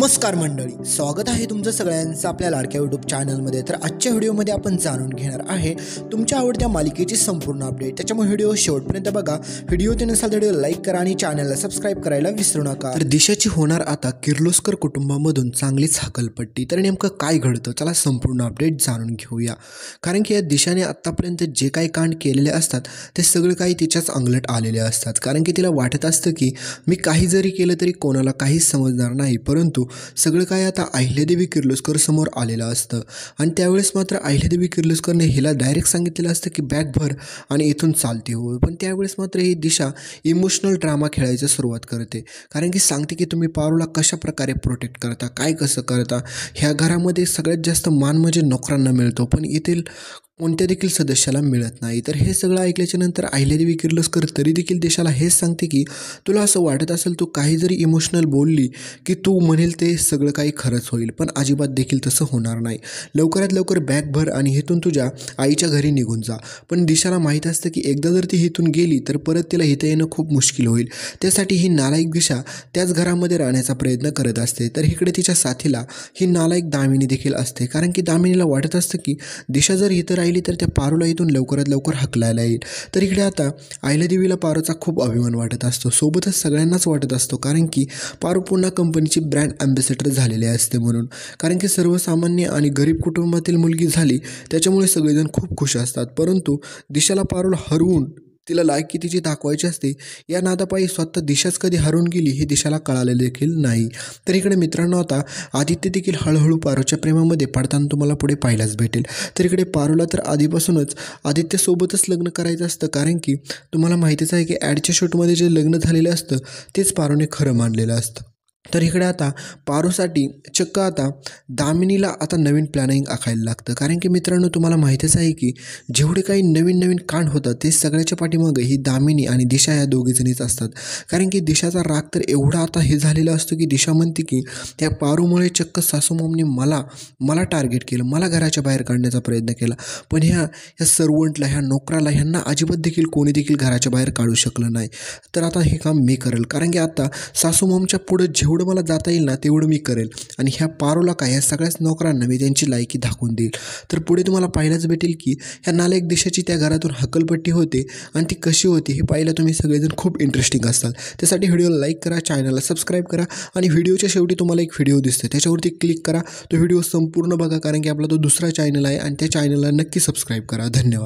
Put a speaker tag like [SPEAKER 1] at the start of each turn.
[SPEAKER 1] नमस्कार मंडळी, स्वागत आहे तुमचं सगळ्यांचं आपल्या लाडक्या यूट्यूब चॅनलमध्ये। तर आजच्या व्हिडिओमध्ये आपण जाणून घेणार आहे तुमच्या आवडत्या मालिकेची संपूर्ण अपडेट। त्याच्यामुळे व्हिडिओ शेवटपर्यंत बघा। व्हिडिओ नसेल तर व्हिडिओ लाईक करा आणि चॅनलला सबस्क्राईब करायला विसरू नका। तर दिशाची होणार आता किर्लोस्कर कुटुंबामधून चांगलीच हकलपट्टी। तर नेमकं काय घडतं चला संपूर्ण अपडेट जाणून घेऊया। कारण की या दिशाने आतापर्यंत जे काही कांड केलेले असतात ते सगळं काही तिच्याच अंगलट आलेले असतात। कारण की तिला वाटत असतं की मी काही जरी केलं तरी कोणाला काहीच समजणार नाही, परंतु सगळं काय आता अहिल्यादेवी किर्लोस्कर समोर आलेलं असतं। आणि त्यावेळेस मात्र अहिल्यादेवी किर्लोस्करने हिला डायरेक्ट सांगितलेलं असतं की बॅग भर आणि इथून चालते हो। पण त्यावेळेस मात्र ही दिशा इमोशनल ड्रामा खेळायला सुरुवात करते। कारण की सांगते की तुम्ही पारूला कशा प्रकारे प्रोटेक्ट करता, काय कसं करता। ह्या घरामध्ये सगळ्यात जास्त मान म्हणजे नोकरांना मिळतो, पण येथील कोणत्या देखील सदस्याला मिळत नाही। तर हे सगळं ऐकल्याच्या नंतर अहिल्यादेवी किर्लोस्कर तरी देखील दिशाला हेच सांगते की तुला असं वाटत असेल तू काही जरी इमोशनल बोलली की तू म्हणेल ते सगळं काही खरंच होईल, पण अजिबात देखील तसं होणार नाही। लवकरात लवकर बॅग भर आणि इथून तुझ्या आईच्या घरी निघून जा। पण दिशाला माहीत असतं की एकदा जर ती इथून गेली तर परत तिला इथं येणं खूप मुश्किल होईल। त्यासाठी ही नालायक दिशा त्याच घरामध्ये राहण्याचा प्रयत्न करत असते। तर इकडे तिच्या साथीला ही नालायक दामिनी देखील असते। कारण की दामिनीला वाटत असतं की दिशा जर इथं राहिली तर त्या पारूला इथून लवकरात लवकर हकलायला येईल। तर इकडे आता अहिल्यादेवीला पारूचा खूप अभिमान वाटत असतो, सोबतच सगळ्यांनाच वाटत असतो। कारण की पारू पुन्हा कंपनीची ब्रँड ॲम्बॅसेडर झालेली असते म्हणून। कारण की सर्वसामान्य आणि गरीब कुटुंबातील मुलगी झाली त्याच्यामुळे सगळेजण खूप खुश असतात। परंतु दिशाला पारूला हरवून तिला लायकी तिची दाखवायची असते, या नादापायी स्वतः दिशाच कधी हरवून गेली हे दिशाला कळालेलं देखील नाही। तर इकडे मित्रांनो आता आदित्य देखील हळूहळू पारूच्या प्रेमामध्ये पडताना तुम्हाला पुढे पाहायलाच भेटेल। तर इकडे पारूला तर आधीपासूनच आदित्यसोबतच लग्न करायचं असतं। कारण की तुम्हाला माहितीच आहे की ॲडच्या शूटमध्ये जे लग्न झालेलं असतं तेच पारूने खरं मानलेलं असतं। तर इकडे आता पारूसाठी चक्क आता दामिनीला आता नवीन प्लॅनिंग आखायला लागतं। कारण की मित्रांनो तुम्हाला माहितीच आहे की जेवढे काही नवीन नवीन कांड होतात ते सगळ्याच्या पाठीमागे ही दामिनी आणि दिशा या दोघीजणीच असतात। कारण की दिशाचा राग तर एवढा आता हे झालेला असतो की दिशा म्हणते की त्या पारूमुळे चक्क सासूमॉमने मला टार्गेट केलं, मला घराच्या बाहेर काढण्याचा प्रयत्न केला, पण ह्या सर्वंटला, ह्या नोकराला, ह्यांना अजिबात देखील कोणी देखील घराच्या बाहेर काढू शकलं नाही। तर आता हे काम मी करेल। कारण की आता सासूमॉमच्या पुढं जेवढं मला जाता येईल ना तेवढं मी करेल आणि ह्या पारूला काय ह्या सगळ्याच नोकरांना मी त्यांची लायकी दाखवून देईल। तर पुढे तुम्हाला पाहायलाच भेटेल की ह्या नालायक दिशाची त्या घरातून हकलपट्टी होते आणि ती कशी होती हे पाहायला तुम्ही सगळेजण खूप इंटरेस्टिंग असाल। त्यासाठी व्हिडिओला लाईक करा, चॅनलला सबस्क्राईब करा आणि व्हिडिओच्या शेवटी तुम्हाला एक व्हिडिओ दिसतो त्याच्यावरती क्लिक करा। तो व्हिडिओ संपूर्ण बघा, कारण की आपला तो दुसरा चॅनल आहे आणि त्या चॅनलला नक्की सबस्क्राईब करा। धन्यवाद।